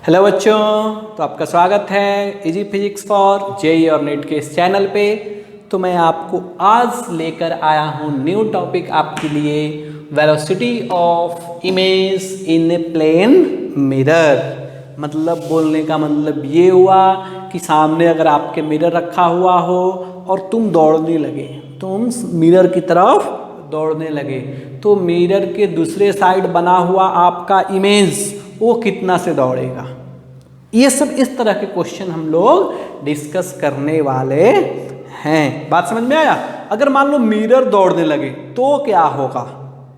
Hello बच्चों, तो आपका स्वागत है इजी फिजिक्स फॉर जेईई और नीट के इस चैनल पे। तो मैं आपको आज लेकर आया हूँ न्यू टॉपिक आपके लिए, velocity of image in plane mirror. मतलब बोलने का मतलब ये हुआ कि सामने अगर आपके मिरर रखा हुआ हो और तुम दौड़ने लगे, तुम मिरर की तरफ दौड़ने लगे, तो मिरर के दूसरे साइड बना हुआ आपका इमेज वो कितना से दौड़ेगा। ये सब इस तरह के क्वेश्चन हम लोग डिस्कस करने वाले हैं। बात समझ में आया? अगर मान लो मिरर दौड़ने लगे तो क्या होगा?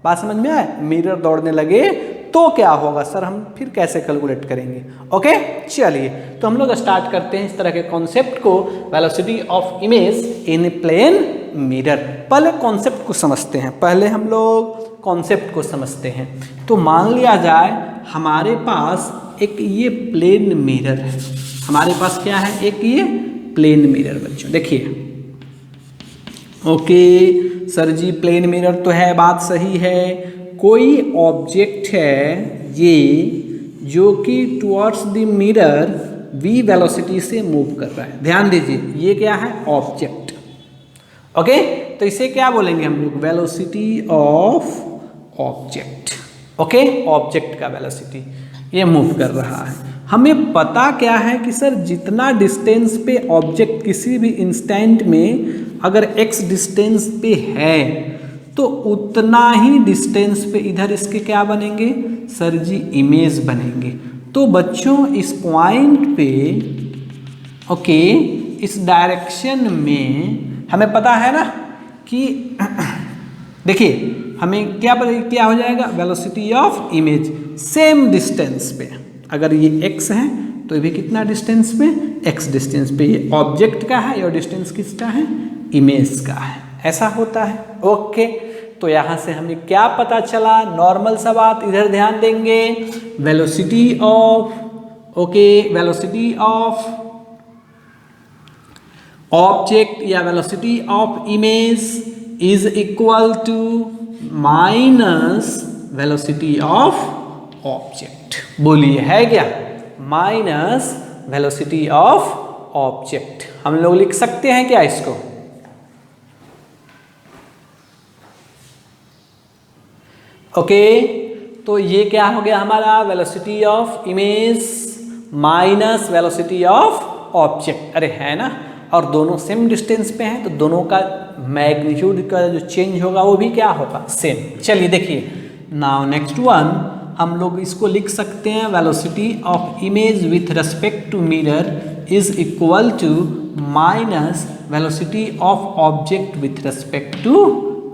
बात समझ में आया? मिरर दौड़ने लगे तो क्या होगा सर, हम फिर कैसे कैलकुलेट करेंगे? ओके, चलिए तो हम लोग स्टार्ट करते हैं इस तरह के कॉन्सेप्ट को, velocity of image in plane mirror. पहले कॉन्सेप्ट को समझते हैं, पहले हम लोग कॉन्सेप्ट को समझते हैं। तो मान लिया जाए हमारे पास एक ये प्लेन मिरर है। हमारे पास क्या है? एक ये प्लेन मिरर। बच्चों देखिए, okay sir ji plane mirror तो है, बात सही है। कोई ऑब्जेक्ट है ये जो कि towards the mirror v velocity से मूव कर रहा है। ध्यान दीजिए, ये क्या है? ऑब्जेक्ट। ओके, तो इसे क्या बोलेंगे हम लोग? Velocity of object. Okay, object का वेलोसिटी ये मूव कर रहा है। हमें पता क्या है कि सर जितना डिस्टेंस पे ऑब्जेक्ट किसी भी इंस्टेंट में अगर x डिस्टेंस पे है तो उतना ही डिस्टेंस पे इधर इसके क्या बनेंगे सर जी? इमेज बनेंगे। तो बच्चों इस पॉइंट पे ओके, इस डायरेक्शन में हमें पता है ना कि देखिए हमें क्या हो जाएगा? Velocity of image same distance पे। अगर ये x है तो ये भी कितना डिस्टेंस पे? x डिस्टेंस पे। ये ऑब्जेक्ट का है और डिस्टेंस किसका है? इमेज का है। ऐसा होता है। ओके, तो यहाँ से हमें क्या पता चला? नॉर्मल सा बात, इधर ध्यान देंगे। Velocity of okay, velocity of object या velocity of image is equal to minus velocity of object. बोलिए है क्या? Minus velocity of object. हम लोग लिख सकते हैं क्या इसको? ओके, तो ये क्या हो गया हमारा? Velocity of image minus velocity of object. अरे है ना, और दोनों सेम डिस्टेंस पे हैं तो दोनों का मैग्नीट्यूड का जो चेंज होगा वो भी क्या होगा? सेम। चलिए देखिए, नाउ नेक्स्ट वन हम लोग इसको लिख सकते हैं, velocity of image with respect to mirror is equal to minus velocity of object with respect to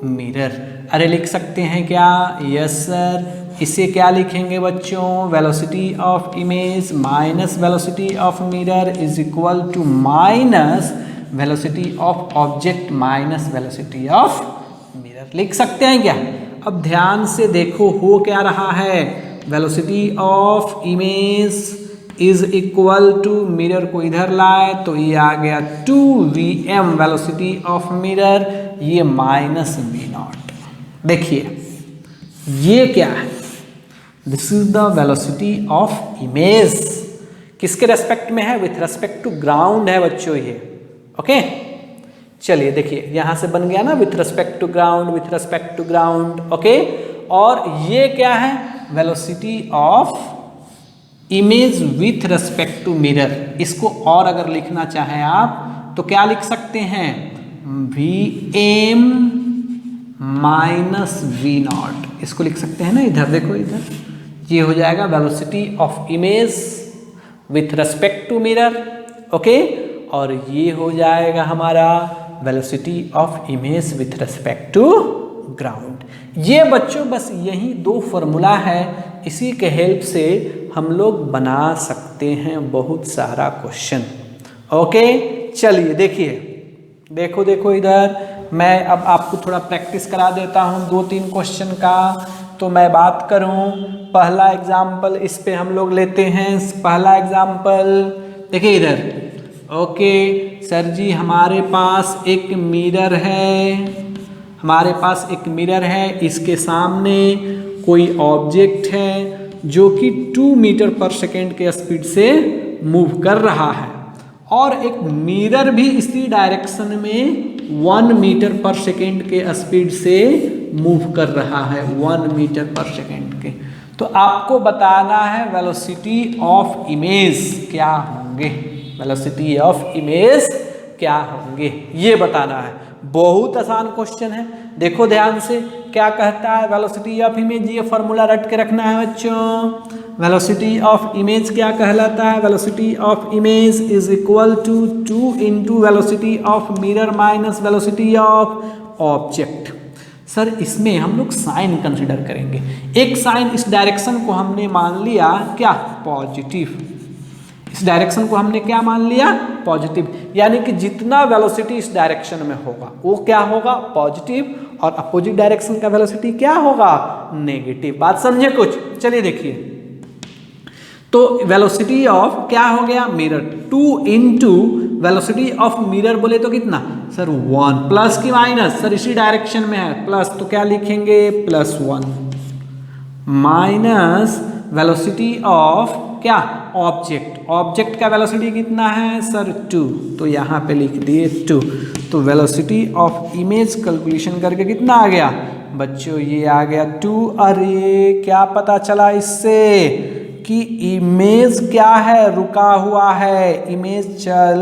mirror. अरे लिख सकते हैं क्या? Yes sir. इसे क्या लिखेंगे बच्चों? Velocity of image minus velocity of mirror is equal to minus velocity of object minus velocity of mirror. लिख सकते हैं क्या? अब ध्यान से देखो हो क्या रहा है। Velocity of image is equal to, mirror को इधर लाए तो ये आ गया 2vm वेलोसिटी ऑफ मिरर, ये माइनस v0। देखिए ये क्या है? This is the velocity of image. किसके रेस्पेक्ट में है? विथ रेस्पेक्ट टू ग्राउंड है बच्चों ये। ओके, चलिए देखिए यहां से बन गया ना, with respect to ground, with respect to ground. Okay, और ये क्या है? Velocity of image with respect to mirror. इसको और अगर लिखना चाहें आप तो क्या लिख सकते हैं? Vm minus v0। इसको लिख सकते हैं ना, इधर देखो, इधर ये हो जाएगा velocity of image with respect to mirror. Okay, और ये हो जाएगा हमारा velocity of image with respect to ground. ये बच्चों बस यही दो फॉर्मूला है, इसी के हेल्प से हम लोग बना सकते हैं बहुत सारा क्वेश्चन। ओके, चलिए देखिए, देखो देखो इधर मैं अब आपको थोड़ा प्रैक्टिस करा देता हूँ 2-3 क्वेश्चन का। तो मैं बात करूँ, पहला एग्जाम्पल इस पे हम लोग लेते हैं। पहला एग्जाम्पल देखिए इधर। ओके सर जी, हमारे पास एक मिरर है, हमारे पास एक मिरर है, इसके सामने कोई ऑब्जेक्ट है जो कि 2 मीटर पर सेकेंड के स्पीड से मूव कर रहा है, और एक मिरर भी इसी डायरेक्शन में 1 मीटर पर सेकेंड के स्पीड से मूव कर रहा है, 1 मीटर पर सेकेंड के। तो आपको बताना है वेलोसिटी ऑफ इमेज क्या होंगे, वेलोसिटी ऑफ इमेज क्या होंगे, ये बताना है। बहुत आसान क्वेश्चन है, देखो ध्यान से क्या कहता है वेलोसिटी ऑफ इमेज, ये फॉर्मूला रट के रखना है बच्चों। वेलोसिटी ऑफ इमेज क्या कहलाता है, velocity of image is equal to 2 into velocity of mirror minus velocity of object. Sir इसमें हम लोग साइन कंसिडर करेंगे, एक साइन इस डायरेक्शन को हमने मान लिया क्या, पॉजिटिव, इस डायरेक्शन को हमने क्या मान लिया, पॉजिटिव, यानी कि जितना वेलोसिटी इस डायरेक्शन में होगा वो क्या होगा, पॉजिटिव, और अपोजिट डायरेक्शन का वेलोसिटी क्या होगा, नेगेटिव। बात समझे कुछ, चलिए देखिए। तो वेलोसिटी ऑफ क्या हो गया, mirror, 2 into velocity of mirror बोले तो कितना सर 1, प्लस की माइनस, सर इसी डायरेक्शन में है प्लस, तो क्या लिखेंगे +1, माइनस वेलोसिटी ऑफ क्या, ऑब्जेक्ट, ऑब्जेक्ट का वेलोसिटी कितना है सर 2, तो यहाँ पे लिख दिए 2। तो वेलोसिटी ऑफ इमेज कैलकुलेशन करके कितना आ गया बच्चों, ये आ गया 2। अरे क्या पता चला इससे कि इमेज क्या है, रुका हुआ है, इमेज चल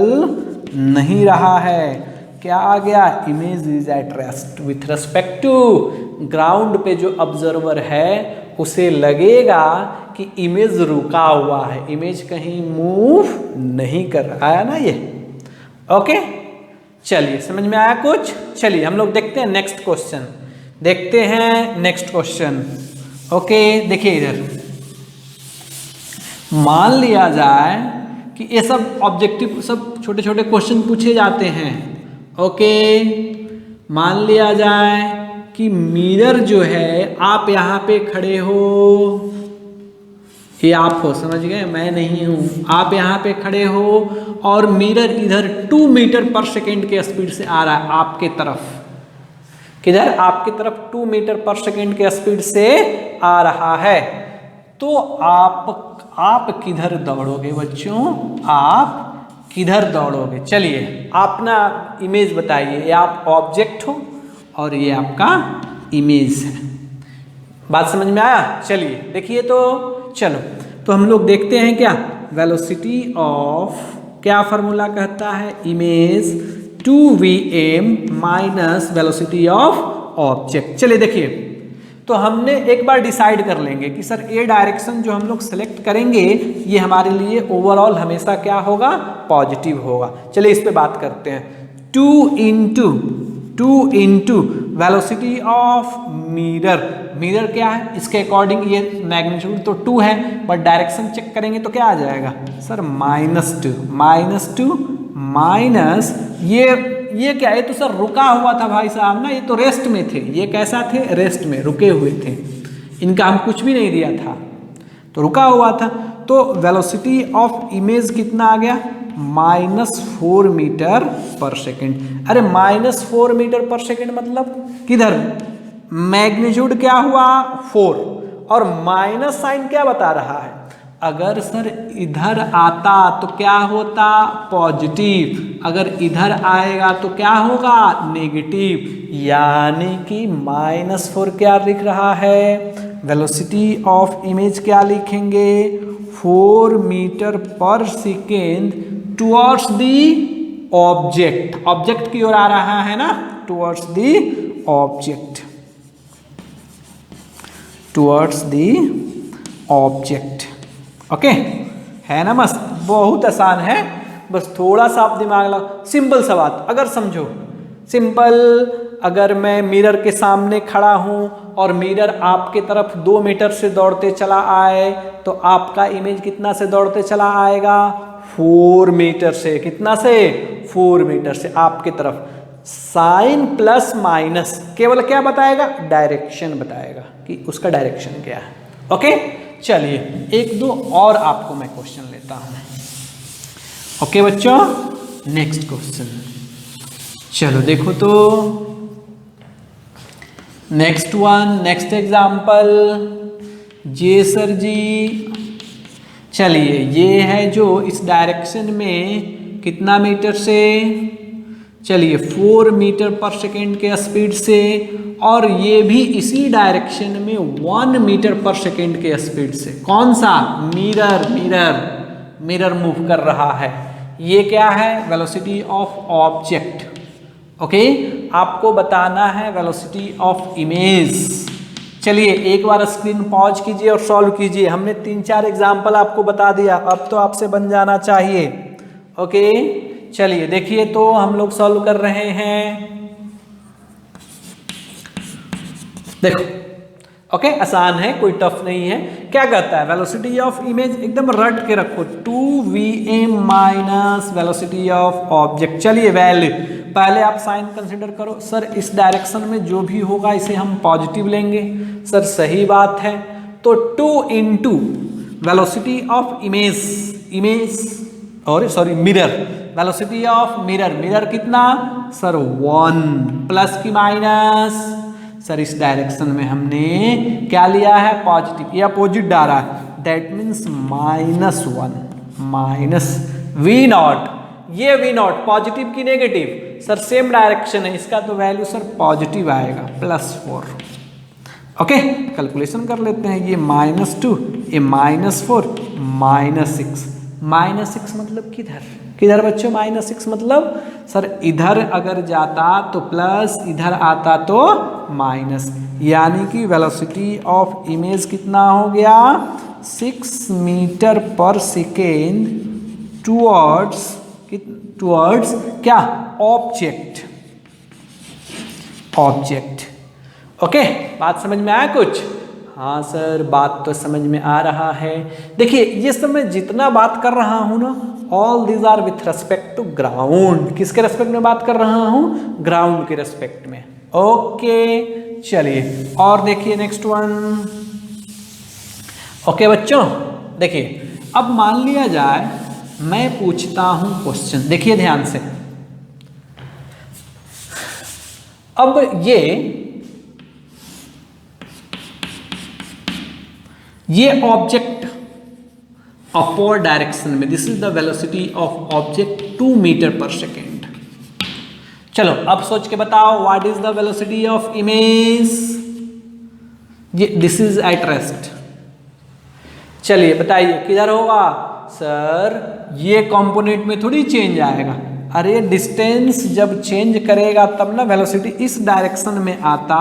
नहीं रहा है, क्या आ गया, image is at rest with respect to ground पे जो ऑब्जर्वर है उसे लगेगा कि इमेज रुका हुआ है, इमेज कहीं मूव नहीं कर रहा है ना ये। ओके चलिए समझ में आया कुछ, चलिए हम लोग देखते हैं नेक्स्ट क्वेश्चन, देखते हैं नेक्स्ट क्वेश्चन। ओके देखिए इधर, मान लिया जाए कि ये सब ऑब्जेक्टिव सब छोटे छोटे क्वेश्चन पूछे जाते हैं। ओके मान लिया जाए कि मिरर जो है, आप यहाँ पे खड़े हो, ये आप हो, समझ गए, मैं नहीं हूँ, आप यहाँ पे खड़े हो और मिरर इधर 2 मीटर पर सेकेंड के स्पीड से आ रहा है आपके तरफ, किधर, आपकी तरफ 2 मीटर पर सेकेंड के स्पीड से आ रहा है। तो आप किधर दौड़ोगे बच्चों, आप किधर दौड़ोगे, चलिए आप ना इमेज बताइए, ये आप ऑब्जेक्ट हो और ये आपका इमेज है। बात समझ में आया, चलिए देखिए। तो चलो तो हम लोग देखते हैं क्या, वेलोसिटी ऑफ क्या फार्मूला कहता है, image 2vm minus velocity of object. चलिए देखिए, तो हमने एक बार डिसाइड कर लेंगे कि सर ए डायरेक्शन जो हम लोग सेलेक्ट करेंगे ये हमारे लिए ओवरऑल हमेशा क्या होगा, पॉजिटिव होगा। चलिए इस पे बात करते हैं। 2 into velocity of mirror, mirror क्या है, इसके अकॉर्डिंग ये मैग्नीट्यूड तो 2 है, बट डायरेक्शन चेक करेंगे तो क्या आ जाएगा सर -2 माइनस ये क्या है, तो सर रुका हुआ था भाई साहब ना, ये तो रेस्ट में थे, ये कैसा थे, रेस्ट में रुके हुए थे, इनका हम कुछ भी नहीं दिया था, तो रुका हुआ था। तो वेलोसिटी ऑफ इमेज कितना आ गया, -4 मीटर पर सेकेंड। अरे -4 मीटर पर सेकेंड मतलब किधर, मैग्नीट्यूड क्या हुआ 4, और माइनस साइन क्या बता रहा है, अगर सर इधर आता तो क्या होता, पॉजिटिव, अगर इधर आएगा तो क्या होगा, नेगेटिव, यानी कि -4 क्या लिख रहा है, वेलोसिटी ऑफ इमेज क्या लिखेंगे, 4 मीटर पर second towards the object, object की ओर आ रहा है ना, towards the object, towards the object. Okay है ना, मस्त, बहुत आसान है, बस थोड़ा सा आप दिमाग लगाओ, सिंपल सा बात, अगर समझो सिंपल, अगर मैं मिरर के सामने खड़ा हूं और मिरर आपके तरफ 2 मीटर से दौड़ते चला आए, तो आपका इमेज कितना से दौड़ते चला आएगा, 4 मीटर से, कितना से, 4 मीटर से आपके तरफ। साइन प्लस माइनस केवल क्या बताएगा, डायरेक्शन बताएगा कि उसका डायरेक्शन क्या है। ओके चलिए 1-2 और आपको मैं क्वेश्चन लेता हूं। ओके बच्चों, नेक्स्ट क्वेश्चन, चलो देखो तो नेक्स्ट एग्जाम्पल, जे सर जी। चलिए ये है जो इस डायरेक्शन में कितना मीटर से, चलिए 4 मीटर पर सेकेंड के स्पीड से, और ये भी इसी डायरेक्शन में 1 मीटर पर सेकेंड के स्पीड से। कौन सा? मिरर, मिरर, मिरर मूव कर रहा है। ये क्या है? Velocity of object. ओके, आपको बताना है वेलोसिटी ऑफ इमेज। चलिए एक बार स्क्रीन पॉज कीजिए और सॉल्व कीजिए। हमने 3-4 एग्जाम्पल आपको बता दिया, अब तो आपसे बन जाना चाहिए। ओके चलिए देखिए, तो हम लोग सॉल्व कर रहे हैं। देखो ओके, आसान है, कोई टफ नहीं है। क्या कहता है? वेलोसिटी ऑफ इमेज एकदम रट के रखो, 2vm minus velocity of object. चलिए वैल्यू पहले आप साइन कंसिडर करो। सर इस डायरेक्शन में जो भी होगा इसे हम पॉजिटिव लेंगे। सर सही बात है, तो 2 into velocity of image, image और sorry mirror, velocity of mirror, mirror कितना सर 1 प्लस की माइनस। सर इस डायरेक्शन में हमने क्या लिया है? पॉजिटिव, या अपोजिट डाला है, that means -1 minus V naught. ये वी नॉट पॉजिटिव की नेगेटिव? सर सेम डायरेक्शन है, इसका तो वैल्यू सर पॉजिटिव आएगा, +4। ओके कैलकुलेशन कर लेते हैं। ये -2, ये -4, -6। -6 मतलब किधर? किधर बच्चों? -6 मतलब सर इधर अगर जाता तो प्लस, इधर आता तो माइनस, यानी कि वेलोसिटी ऑफ इमेज कितना हो गया? 6 मीटर पर सेकेंड टुवर्ड्स क्या? Object, object. ओके बात समझ में आया कुछ? हाँ सर बात तो समझ में आ रहा है। देखिए ये सब मैं जितना बात कर रहा हूँ ना, all these are with respect to ground. किसके रेस्पेक्ट में बात कर रहा हूँ? ग्राउंड के रेस्पेक्ट में। ओके चलिए और देखिए नेक्स्ट वन। ओके बच्चों देखिए, अब मान लिया जाए मैं पूछता हूं क्वेश्चन, देखिए ध्यान से। अब ये ऑब्जेक्ट अपवर्ड डायरेक्शन में, this is the velocity of object 2 metre पर सेकेंड। चलो अब सोच के बताओ, what is the velocity of image? ये दिस इज एट रेस्ट। चलिए बताइए किधर होगा? सर ये कंपोनेंट में थोड़ी चेंज आएगा। अरे डिस्टेंस जब चेंज करेगा तब ना वेलोसिटी इस डायरेक्शन में आता,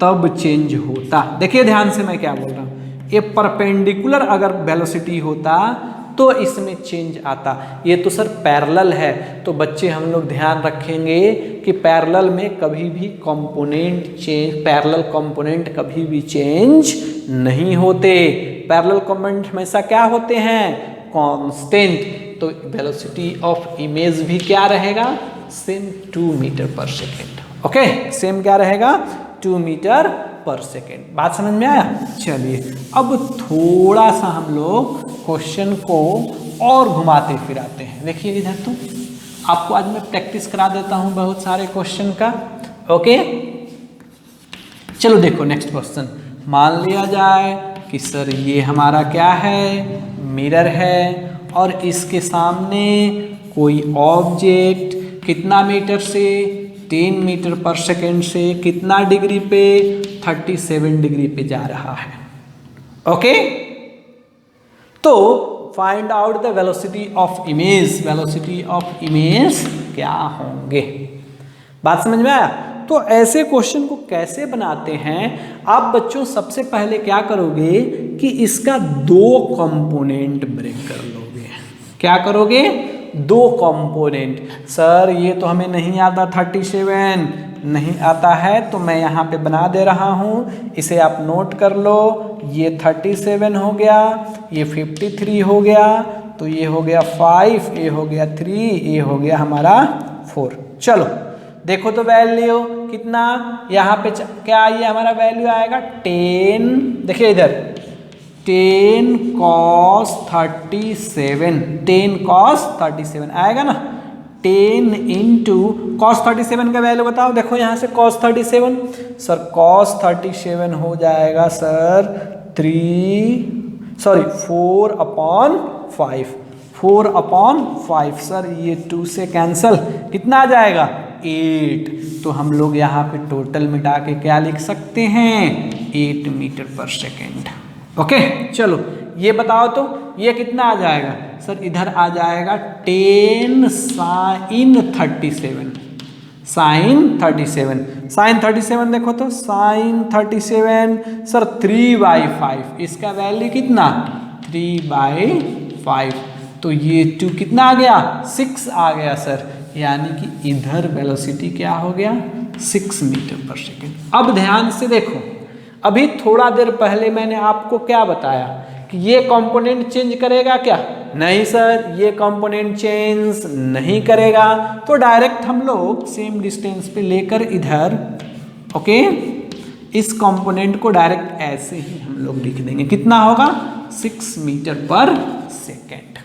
तब चेंज होता। देखिए ध्यान से मैं क्या बोल रहा हूँ। ये परपेंडिकुलर अगर वेलोसिटी होता तो इसमें चेंज आता। ये तो सर पैरेलल है, तो बच्चे हम लोग ध्यान रखेंगे कि पैरेलल में कभी भी कंपोनेंट चेंज, पैरेलल कंपोनेंट कभी भी चेंज नहीं होते। पैरेलल कंपोनेंट हमेशा क्या होते हैं? कांस्टेंट। तो वेलोसिटी ऑफ इमेज भी क्या रहेगा? सेम 2 मीटर पर सेकेंड। ओके सेम क्या रहेगा? 2 मीटर पर सेकेंड। बात समझ में आया? चलिए अब थोड़ा सा हम लोग क्वेश्चन को और घुमाते फिराते हैं। देखिए इधर, तो आपको आज मैं प्रैक्टिस करा देता हूं बहुत सारे क्वेश्चन का। ओके चलो देखो नेक्स्ट क्वेश्चन। मान लिया जाए कि सर ये हमारा क्या है? मिरर है, और इसके सामने कोई ऑब्जेक्ट कितना मीटर से? 10 मीटर पर सेकेंड से कितना डिग्री पे? 37 डिग्री पे जा रहा है। ओके तो find out the velocity of image. Velocity of image क्या होंगे? बात समझ में आया? तो ऐसे क्वेश्चन को कैसे बनाते हैं आप बच्चों? सबसे पहले क्या करोगे कि इसका 2 कंपोनेंट ब्रेक कर लोगे। क्या करोगे? 2 कंपोनेंट। सर ये तो हमें नहीं आता, 37 नहीं आता है, तो मैं यहाँ पे बना दे रहा हूँ, इसे आप नोट कर लो। ये 37 हो गया, ये 53 हो गया, तो ये हो गया 5, ये हो गया 3, ये हो गया हमारा 4। चलो देखो तो वैल्यू कितना यहाँ पे क्या ये हमारा वैल्यू आएगा 10। देखिए इधर 10 cos 37, 10 cos 37 आएगा ना। 10 इंटू cos 37 का वैल्यू बताओ। देखो यहाँ से cos 37, सर cos 37 हो जाएगा सर 4/5, 4/5 सर, ये 2 से कैंसल, कितना आ जाएगा 8। तो हम लोग यहाँ पे टोटल मिटा के क्या लिख सकते हैं 8 मीटर पर सेकेंड। ओके चलो ये बताओ तो ये कितना आ जाएगा सर, इधर आ जाएगा 10 sin 37, sin 37 देखो तो sin 37 सर 3/5, इसका वैल्यू कितना 3/5, तो ये 2 कितना आ गया 6 आ गया सर, यानी कि इधर वेलोसिटी क्या हो गया 6 मीटर पर सेकेंड। अब ध्यान से देखो, अभी थोड़ा देर पहले मैंने आपको क्या बताया कि ये कंपोनेंट चेंज करेगा क्या, नहीं सर ये कंपोनेंट चेंज नहीं करेगा, तो डायरेक्ट हम लोग सेम डिस्टेंस पे लेकर इधर ओके इस कंपोनेंट को डायरेक्ट ऐसे ही हम लोग लिख देंगे, कितना होगा 6 मीटर पर सेकेंड।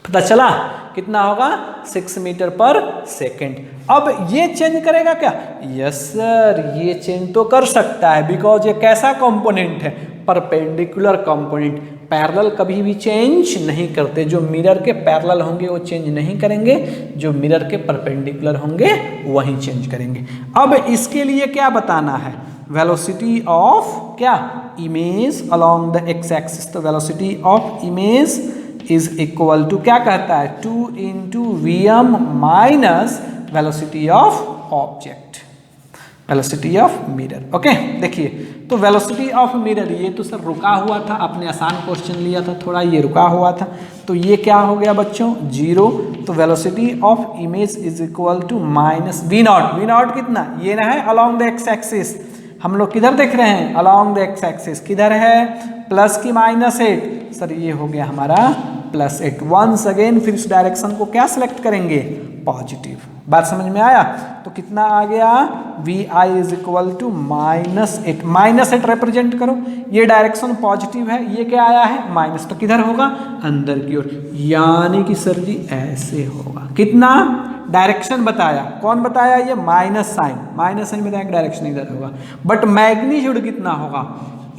पता चला कितना होगा 6 मीटर पर सेकेंड। अब ये चेंज करेगा क्या, यस सर ये चेंज तो कर सकता है, बिकॉज ये कैसा कंपोनेंट है परपेंडिकुलर कंपोनेंट, पैरेलल कभी भी चेंज नहीं करते, जो मिरर के पैरेलल होंगे वो चेंज नहीं करेंगे, जो मिरर के परपेंडिकुलर होंगे वही चेंज करेंगे। अब इसके लिए क्या बताना है, वेलोसिटी ऑफ क्या image along the x axis, तो velocity of image is equal to क्या कहता है 2 × Vm minus velocity of object, velocity of mirror. Okay देखिए तो वेलोसिटी ऑफ मिरर ये तो सर रुका हुआ था, आपने आसान क्वेश्चन लिया था थोड़ा, ये रुका हुआ था, तो ये क्या हो गया बच्चों 0, तो velocity of image is equal to minus V0 कितना, ये ना है अलोंग द एक्स एक्सिस, हम लोग किधर देख रहे हैं अलोंग द एक्स एक्सिस, किधर है प्लस की -8, सर ये हो गया हमारा +8। वंस अगेन फिर इस डायरेक्शन को क्या सिलेक्ट करेंगे पॉजिटिव, बात समझ में आया, तो कितना आ गया Vi is equal to -8, -8 represent करो, ये डायरेक्शन पॉजिटिव है, ये क्या आया है माइनस, तो किधर होगा अंदर की ओर, यानी कि सर जी ऐसे होगा, कितना डायरेक्शन बताया, कौन बताया ये माइनस साइन बताया डायरेक्शन इधर होगा, बट मैग्नीट्यूड कितना होगा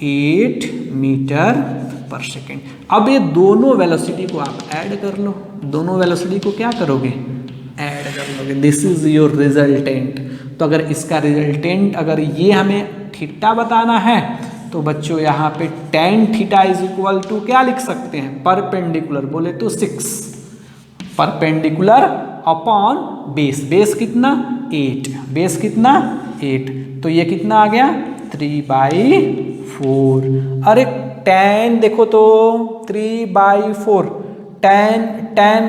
8 मीटर पर सेकेंड। अब ये दोनों वेलोसिटी को आप ऐड कर लो, दोनों वेलोसिटी को क्या करोगे ऐड कर लोगे, दिस इज योर रिजल्टेंट। तो अगर इसका रिजल्टेंट अगर ये हमें थीटा बताना है तो बच्चों यहाँ पे tan theta is equal to क्या लिख सकते हैं परपेंडिकुलर बोले तो 6, परपेंडिकुलर अपॉन बेस कितना 8, बेस कितना 8, तो ये कितना आ गया 3/4। अरे tan देखो तो 3/4, tan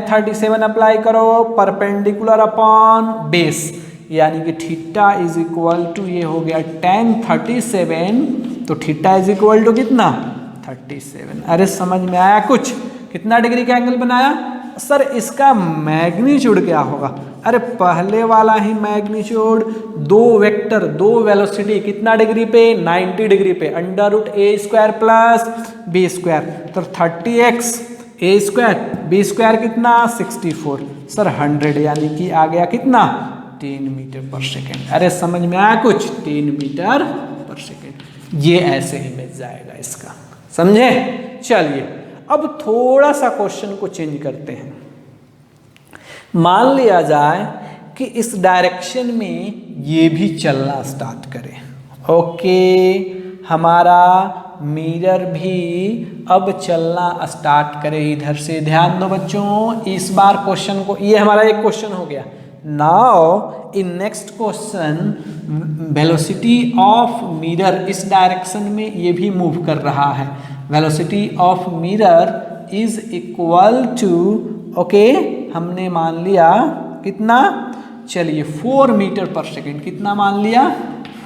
37 अप्लाई करो परपेंडिकुलर अपॉन बेस, यानी कि थीटा इज इक्वल टू ये हो गया tan 37, तो थीटा इज इक्वल टू कितना 37। अरे समझ में आया कुछ, कितना डिग्री का एंगल बनाया सर, इसका मैग्नीट्यूड क्या होगा, अरे पहले वाला ही मैग्नीट्यूड, दो वेक्टर दो वेलोसिटी कितना डिग्री पे 90 डिग्री पे, √a² प्लस b², तो 30x a² b² कितना 64, सर 100, यानी कि आ गया कितना 10 मीटर पर सेकेंड। अरे समझ में आया कुछ 10 मीटर पर सेकेंड, ये ऐसे ही मिल जाएगा इसका, समझे। चलिए अब थोड़ा सा क्वेश्चन को चेंज करते हैं, मान लिया जाए कि इस डायरेक्शन में ये भी चलना स्टार्ट करे, ओके हमारा मिरर भी अब चलना स्टार्ट करे इधर से। ध्यान दो बच्चों, इस बार क्वेश्चन को, ये हमारा एक क्वेश्चन हो गया। Now in next question velocity of mirror इस डायरेक्शन में ये भी मूव कर रहा है, velocity of mirror is equal to okay हमने मान लिया कितना, चलिए 4 मीटर पर सेकेंड, कितना मान लिया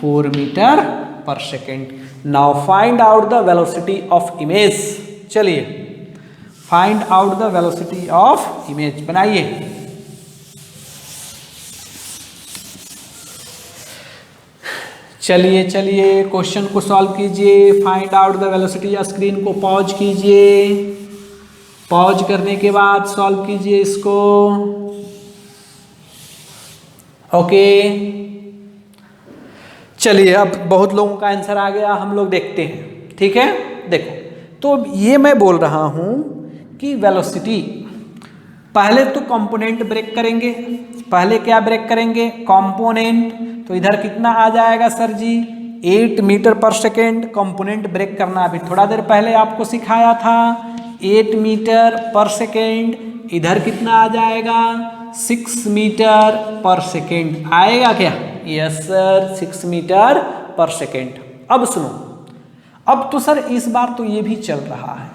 4 मीटर पर second. Now find out the velocity of image, चलिए find out the velocity of image बनाइए। चलिए क्वेश्चन को सॉल्व कीजिए, find out the velocity, screen को पॉज कीजिए, पॉज करने के बाद सॉल्व कीजिए इसको, ओके। चलिए अब बहुत लोगों का आंसर आ गया, हम लोग देखते हैं, ठीक है, देखो तो ये मैं बोल रहा हूं कि वेलोसिटी पहले तो कंपोनेंट ब्रेक करेंगे। पहले क्या ब्रेक करेंगे? कंपोनेंट। तो इधर कितना आ जाएगा सर जी? 8 मीटर पर सेकेंड। कंपोनेंट ब्रेक करना अभी थोड़ा देर पहले आपको सिखाया था, 8 मीटर पर सेकेंड। इधर कितना आ जाएगा? 6 मीटर पर सेकेंड आएगा क्या? यस सर, 6 मीटर पर सेकेंड। अब सुनो, अब तो सर इस बार तो ये भी चल रहा है,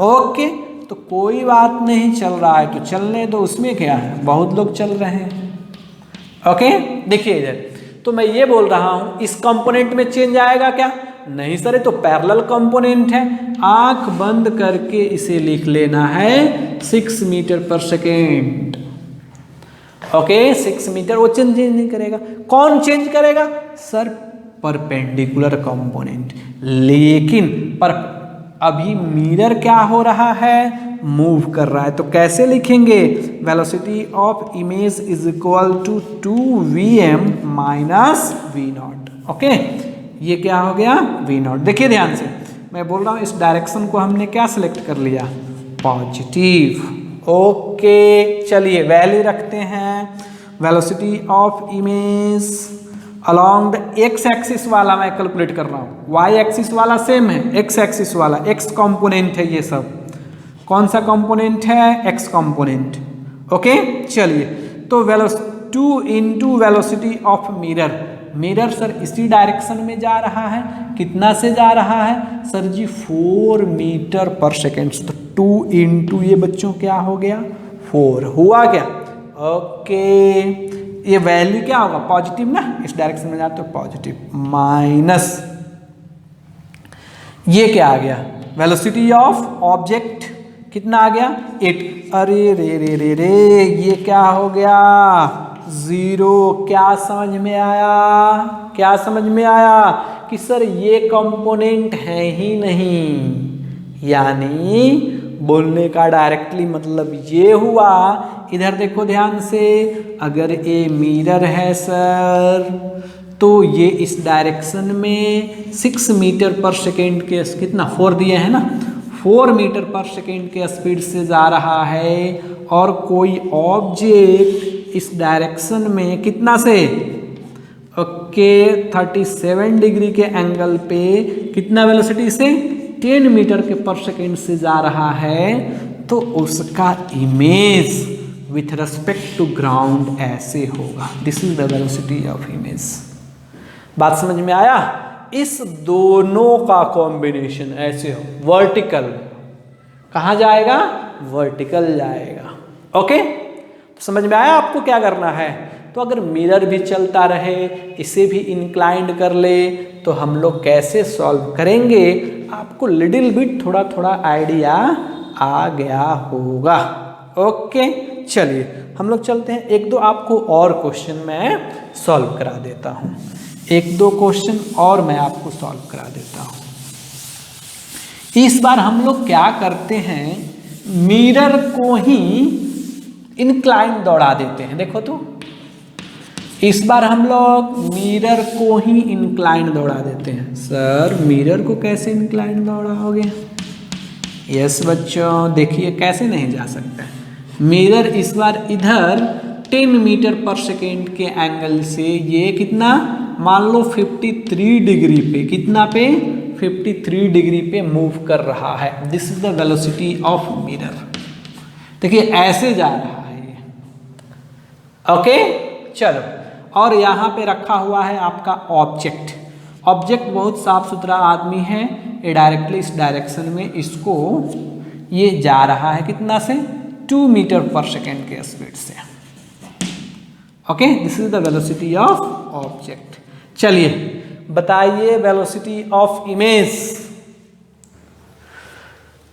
ओके, तो कोई बात नहीं, चल रहा है तो चलने दो, उसमें क्या है, बहुत लोग चल रहे हैं। ओके, देखिए इधर तो मैं ये बोल रहा हूं इस कंपोनेंट में चेंज आएगा क्या? नहीं सर, ये तो पैरेलल कंपोनेंट है। आंख बंद करके इसे लिख लेना है 6 मीटर पर सेकेंड। ओके, 6 मीटर, वो चेंज नहीं करेगा। कौन चेंज करेगा? Sir perpendicular component. लेकिन पर अभी मिरर क्या हो रहा है? मूव कर रहा है। तो कैसे लिखेंगे? Velocity of image is equal to 2vm minus v0। Okay, ये क्या हो गया? v0। देखिए ध्यान से, मैं बोल रहा हूं इस डायरेक्शन को हमने क्या सिलेक्ट कर लिया? पॉजिटिव। ओके, चलिए वैल्यू रखते हैं। Velocity of image along the x axis वाला मैं कैलकुलेट कर रहा हूँ, वाई एक्सिस वाला सेम है, एक्स एक्सिस वाला, एक्स कंपोनेंट है ये सब। कौन सा कंपोनेंट है? X component. ओके, चलिए तो 2 into velocity of mirror. Mirror sir इसी डायरेक्शन में जा रहा है। कितना से जा रहा है सर जी? 4 मीटर पर सेकेंड। तो 2 इंटू ये बच्चों क्या हो गया? 4 हुआ क्या? ओके, ये वैल्यू क्या होगा? पॉजिटिव ना, इस डायरेक्शन में जाते तो पॉजिटिव, माइनस ये क्या आ गया? वेलोसिटी ऑफ ऑब्जेक्ट कितना आ गया? 8। अरे रे रे रे रे, ये क्या हो गया? 0। क्या समझ में आया? क्या समझ में आया कि सर ये कंपोनेंट है ही नहीं, यानी बोलने का डायरेक्टली मतलब ये हुआ। इधर देखो ध्यान से, अगर ये मिरर है सर तो ये इस डायरेक्शन में 6 मीटर पर सेकेंड के कितना 4 दिए हैं ना, 4 मीटर पर सेकेंड के स्पीड से जा रहा है। और कोई ऑब्जेक्ट इस डायरेक्शन में कितना से? ओके, 37 डिग्री के एंगल पे कितना वेलोसिटी से? 10 मीटर के पर सेकेंड से जा रहा है। तो उसका image with respect to ground ऐसे होगा। This is the velocity of image. बात समझ में आया? इस दोनों का कॉम्बिनेशन ऐसे हो, वर्टिकल। कहाँ जाएगा? वर्टिकल जाएगा। ओके, तो समझ में आया आपको क्या करना है? तो अगर मिरर भी चलता रहे, इसे भी इंक्लाइंड कर ले, तो हम लोग कैसे सॉल्व करेंगे? आपको लिटिल बिट थोड़ा थोड़ा आइडिया आ गया होगा। ओके, चलिए हम लोग चलते हैं। 1-2 आपको और क्वेश्चन मैं सॉल्व करा देता हूँ। 1-2 क्वेश्चन और मैं आपको सॉल्व करा देता हूँ। इस बार हम लोग क्या करते हैं, मिरर को ही इंक्लाइन दौड़ा देते हैं। देखो तो, इस बार हम लोग मिरर को ही इंक्लाइन दौड़ा देते हैं। सर मिरर को कैसे इंक्लाइन दौड़ाओगे? यस बच्चों, देखिए कैसे नहीं जा सकता है। मिरर इस बार इधर 10 मीटर पर सेकेंड के एंगल से ये कितना, मान लो 53 डिग्री पे, कितना पे? 53 डिग्री पे मूव कर रहा है। This is the velocity of mirror. देखिए ऐसे जा रहा है ये। ओके, चलो, और यहाँ पे रखा हुआ है आपका ऑब्जेक्ट। ऑब्जेक्ट बहुत साफ सुथरा आदमी है, ये डायरेक्टली इस डायरेक्शन में इसको ये जा रहा है कितना से? 2 मीटर पर सेकेंड के स्पीड से। Okay, this is the velocity of object. चलिए बताइए velocity of image.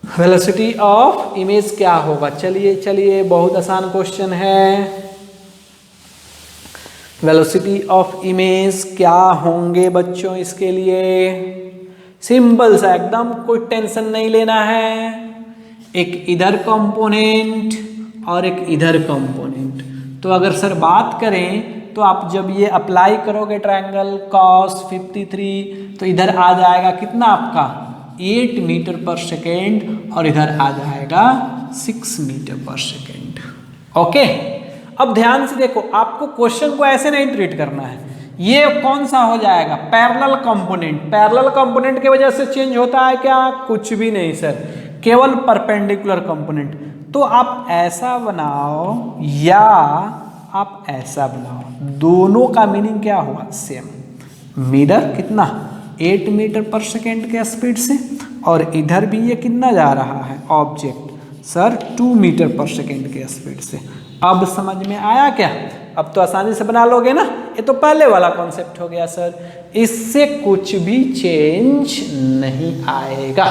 Velocity of image क्या होगा? चलिए चलिए, बहुत आसान क्वेश्चन है। वेलोसिटी ऑफ इमेज क्या होंगे बच्चों? इसके लिए सिंपल सा एकदम, कोई टेंशन नहीं लेना है। एक इधर कंपोनेंट और एक इधर कंपोनेंट। तो अगर सर बात करें तो आप जब ये अप्लाई करोगे ट्रायंगल cos 53, तो इधर आ जाएगा कितना आपका 8 मीटर पर सेकेंड और इधर आ जाएगा 6 मीटर पर सेकेंड। ओके, अब ध्यान से देखो, आपको क्वेश्चन को ऐसे नहीं ट्रीट करना है। ये कौन सा हो जाएगा? Parallel component. पैरेलल कंपोनेंट की वजह से चेंज होता है क्या? कुछ भी नहीं सर, केवल परपेंडिकुलर कंपोनेंट। तो आप ऐसा बनाओ या आप ऐसा बनाओ, दोनों का मीनिंग क्या हुआ? सेम। मिरर कितना? 8 मीटर पर सेकेंड के स्पीड से, और इधर भी ये कितना जा रहा है ऑब्जेक्ट? सर 2 मीटर पर सेकेंड के स्पीड से। अब समझ में आया क्या? अब तो आसानी से बना लोगे ना। ये तो पहले वाला कॉन्सेप्ट हो गया सर, इससे कुछ भी चेंज नहीं आएगा,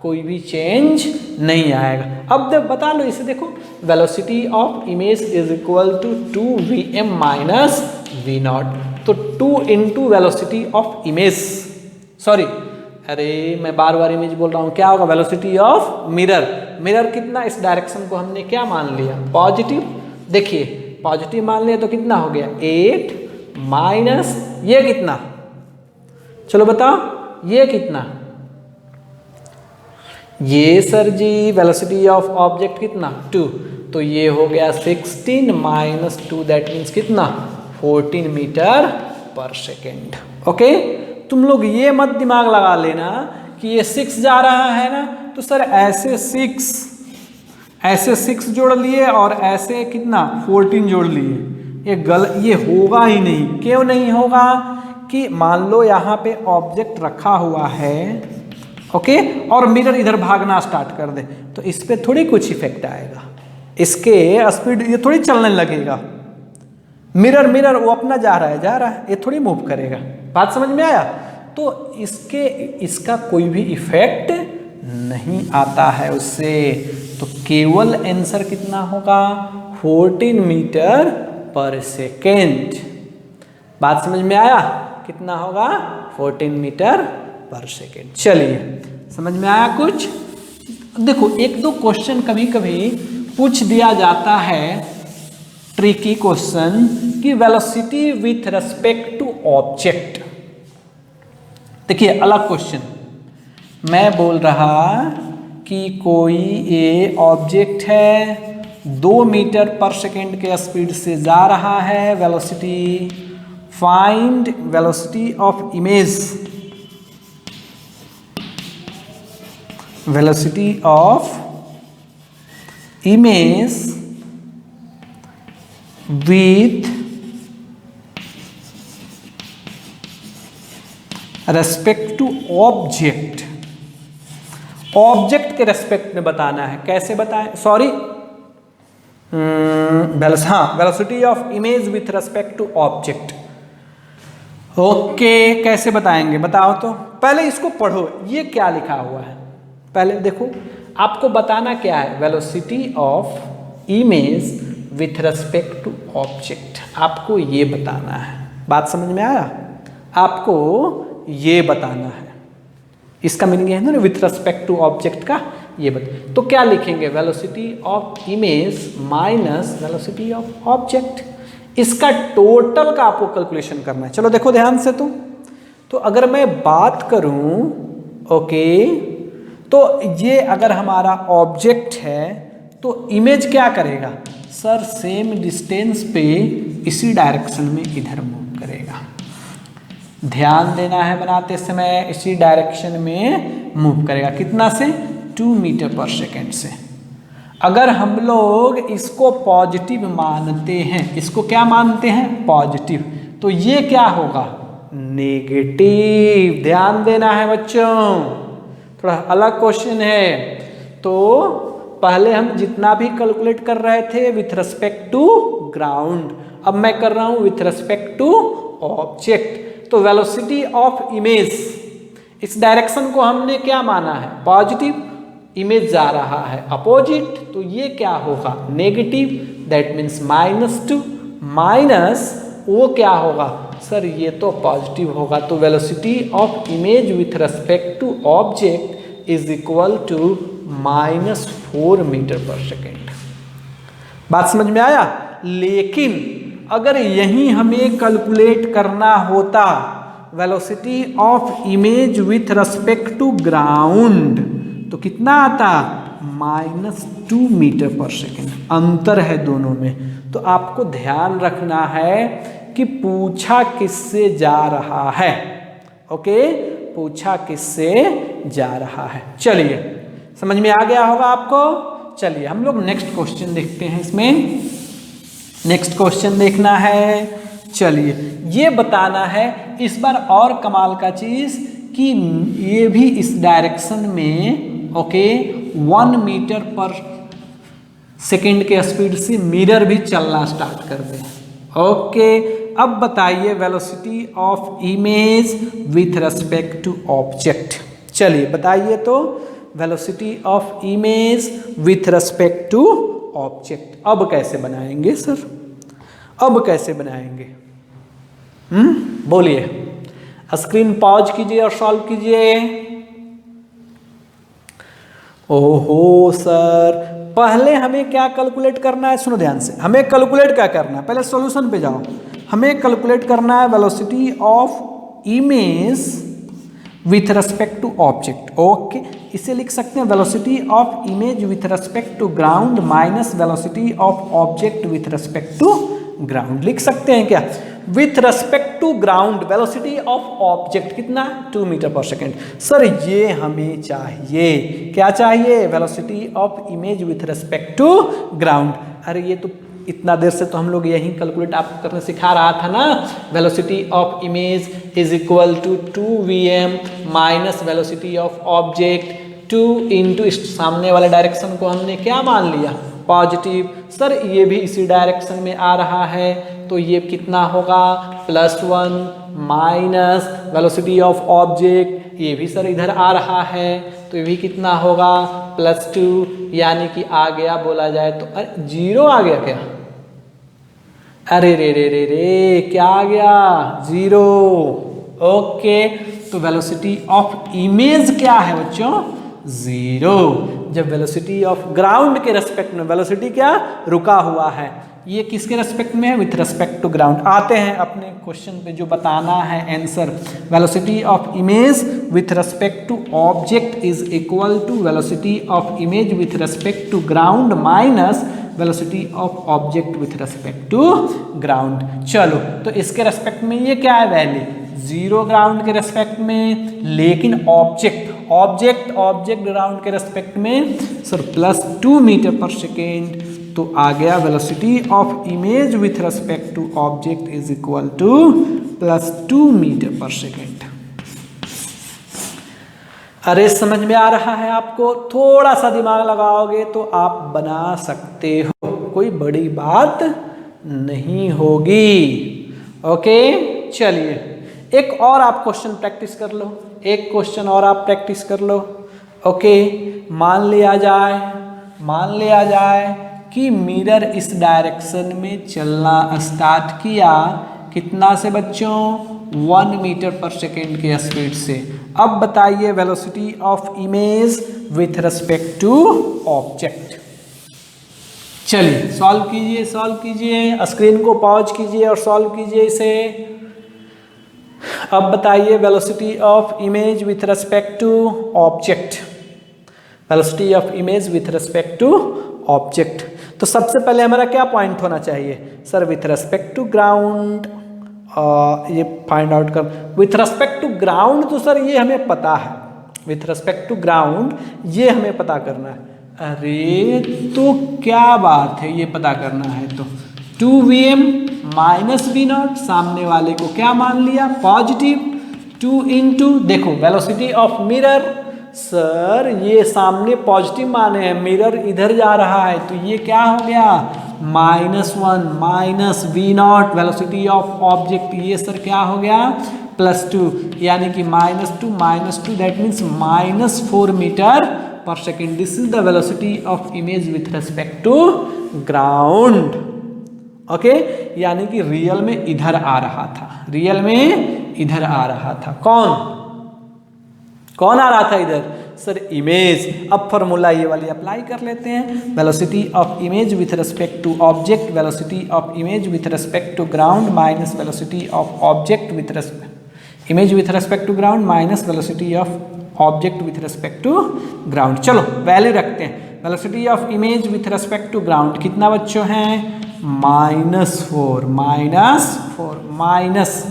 कोई भी चेंज नहीं आएगा। अब जब बता लो इसे, देखो velocity of image is equal to 2vm minus V naught. तो 2 into velocity of image, sorry अरे मैं बार बार इमेज बोल रहा हूँ, क्या होगा? Velocity of mirror. मिरर कितना? इस डायरेक्शन को हमने क्या मान लिया? पॉजिटिव। देखिए पॉजिटिव मान लिया तो कितना हो गया? 8 माइनस ये कितना? चलो बताओ ये कितना? ये sir ji velocity of object कितना? 2। तो ये हो गया 16 माइनस 2, दैट मीन्स कितना? 14 मीटर पर सेकेंड। ओके, तुम लोग ये मत दिमाग लगा लेना कि ये 6 जा रहा है ना, तो सर ऐसे 6 जोड़ लिए और ऐसे कितना? 14 जोड़ लिए। ये होगा ही नहीं। क्यों नहीं होगा? कि मान लो यहाँ पे ऑब्जेक्ट रखा हुआ है, ओके, और मिरर इधर भागना स्टार्ट कर दे, तो इस पे थोड़ी कुछ इफेक्ट आएगा, इसके स्पीड ये थोड़ी चलने लगेगा। मिरर वो अपना जा रहा है, ये थोड़ी मूव करेगा। बात समझ में आया? तो इसका कोई भी इफेक्ट नहीं आता है उससे। तो केवल आंसर कितना होगा? 14 मीटर पर सेकेंड। बात समझ में आया? कितना होगा? 14 मीटर पर सेकेंड। चलिए, समझ में आया कुछ? देखो एक दो क्वेश्चन कभी कभी पूछ दिया जाता है, ट्रिकी क्वेश्चन, कि velocity with respect to object. देखिए अलग क्वेश्चन, मैं बोल रहा कि कोई ये ऑब्जेक्ट है 2 मीटर पर सेकेंड के स्पीड से जा रहा है, velocity, find velocity of image, velocity of image with respect to object. Object के रेस्पेक्ट में बताना है। कैसे बताएं? Sorry, velocity of image with respect to object. Okay, कैसे बताएंगे बताओ तो? पहले इसको पढ़ो, ये क्या लिखा हुआ है पहले देखो। आपको बताना क्या है? Velocity of image with respect to object, आपको ये बताना है। बात समझ में आया? आपको ये बताना है, इसका मीनिंग है ना विथ रेस्पेक्ट टू ऑब्जेक्ट का, ये बता। तो क्या लिखेंगे? Velocity of image minus velocity of object. इसका टोटल का आपको कैलकुलेशन करना है। चलो देखो ध्यान से तुम, तो अगर मैं बात करूं, ओके, तो ये अगर हमारा ऑब्जेक्ट है तो इमेज क्या करेगा? सर सेम डिस्टेंस पे इसी डायरेक्शन में इधर मूव करेगा। ध्यान देना है बनाते समय, इसी डायरेक्शन में मूव करेगा। कितना से? 2 मीटर पर सेकेंड से। अगर हम लोग इसको पॉजिटिव मानते हैं, इसको क्या मानते हैं? पॉजिटिव, तो ये क्या होगा? नेगेटिव। ध्यान देना है बच्चों, थोड़ा अलग क्वेश्चन है। तो पहले हम जितना भी कैलकुलेट कर रहे थे विथ रिस्पेक्ट टू ग्राउंड, अब मैं कर रहा हूं विथ रिस्पेक्ट टू ऑब्जेक्ट। तो वेलोसिटी ऑफ इमेज, इस डायरेक्शन को हमने क्या माना है? पॉजिटिव। इमेज जा रहा है अपोजिट, तो ये क्या होगा? नेगेटिव, दैट मीन्स -2 माइनस वो क्या होगा? सर ये तो पॉजिटिव होगा। तो velocity of image with respect to object is equal to -4 metre पर सेकेंड। बात समझ में आया? लेकिन अगर यही हमें कैलकुलेट करना होता velocity of image with respect to ground, तो कितना आता, -2 मीटर पर सेकेंड, अंतर है दोनों में। तो आपको ध्यान रखना है कि पूछा किससे जा रहा है, ओके, पूछा किससे जा रहा है। चलिए समझ में आ गया होगा आपको। चलिए हम लोग नेक्स्ट क्वेश्चन देखते हैं। इसमें नेक्स्ट क्वेश्चन देखना है। चलिए ये बताना है इस बार और कमाल का चीज कि ये भी इस डायरेक्शन में, ओके, 1 मीटर पर सेकेंड के स्पीड से मिरर भी चलना स्टार्ट कर दे। ओके, अब बताइए velocity of image with respect to object. चलिए बताइए तो velocity of image with respect to object अब कैसे बनाएंगे सर, अब कैसे बनाएंगे? बोलिए, स्क्रीन पॉज कीजिए और सॉल्व कीजिए। ओहो सर, पहले हमें क्या कैलकुलेट करना है, सुनो ध्यान से, हमें कैलकुलेट क्या करना है, पहले सॉल्यूशन पे जाओ। हमें कैलकुलेट करना है velocity of image with respect to object. Okay, इसे लिख सकते हैं velocity of image with respect to ground minus velocity of object with respect to ground. लिख सकते हैं क्या? With respect to ground velocity of object कितना, 2 मीटर पर सेकेंड। सर ये हमें चाहिए, क्या चाहिए? Velocity of image with respect to ground. अरे ये तो इतना देर से तो हम लोग यही कैलकुलेट आपको करना सिखा रहा था ना। Velocity of image is equal to 2vm minus velocity of object 2 into इस सामने वाले डायरेक्शन को हमने क्या मान लिया, पॉजिटिव। सर ये भी इसी डायरेक्शन में आ रहा है तो ये कितना होगा, +1 माइनस वेलोसिटी ऑफ ऑब्जेक्ट, ये भी सर इधर आ रहा है तो ये भी कितना होगा, +2, यानी कि आ गया, बोला जाए तो अरे 0 आ गया क्या? अरे रे रे रे रे, क्या आ गया? 0। ओके, तो वेलोसिटी ऑफ इमेज क्या है बच्चों? 0। जब वेलोसिटी ऑफ ग्राउंड के रेस्पेक्ट में, वेलोसिटी क्या, रुका हुआ है, ये किसके रेस्पेक्ट में है? With respect to ground. आते हैं अपने क्वेश्चन पे जो बताना है answer. Velocity of image with respect to object is equal to velocity of image with respect to ground minus velocity of object with respect to ground. चलो तो इसके रेस्पेक्ट में ये क्या है वैल्यू, 0 ग्राउंड के रेस्पेक्ट में, लेकिन ऑब्जेक्ट ग्राउंड के रेस्पेक्ट में सर +2 मीटर पर सेकेंड। तो आ गया velocity of image with respect to object is equal to +2 metre पर सेकेंड। अरे समझ में आ रहा है आपको? थोड़ा सा दिमाग लगाओगे तो आप बना सकते हो, कोई बड़ी बात नहीं होगी। ओके, चलिए एक और आप क्वेश्चन प्रैक्टिस कर लो, एक क्वेश्चन और आप प्रैक्टिस कर लो। ओके, मान लिया जाए कि मिरर इस डायरेक्शन में चलना स्टार्ट किया, कितना से बच्चों? 1 मीटर पर सेकेंड के स्पीड से। अब बताइए velocity of image with respect to object. चलिए सॉल्व कीजिए, स्क्रीन को पॉज कीजिए और सॉल्व कीजिए इसे। अब बताइए velocity of image with respect to object, velocity of image with respect to object. तो सबसे पहले हमारा क्या पॉइंट होना चाहिए sir? With respect to ground. ये फाइंड आउट कर, विथ रेस्पेक्ट टू ग्राउंड तो सर ये हमें पता है, विथ रेस्पेक्ट टू ग्राउंड ये हमें पता करना है। अरे तो क्या बात है, ये पता करना है तो 2vm माइनस v0, सामने वाले को क्या मान लिया, पॉजिटिव। 2 इंटू, देखो वेलोसिटी ऑफ मिरर, सर ये सामने पॉजिटिव माने हैं, मिरर इधर जा रहा है तो ये क्या हो गया, -1 minus v0 velocity of object, ये सर क्या हो गया, +2, यानी कि -2 दैट मीन्स -4 मीटर पर second. This is the velocity of image with respect to ground. Okay, यानी कि रियल में इधर आ रहा था, कौन आ रहा था इधर सर? इमेज। अब फॉर्मूला ये वाली अप्लाई कर लेते हैं, velocity of image with respect to object, velocity of image with respect to ground minus velocity of object with respect, image with respect to ground minus velocity of object with respect to ground. चलो value रखते हैं। Velocity of image with respect to ground कितना बच्चों हैं? -4 minus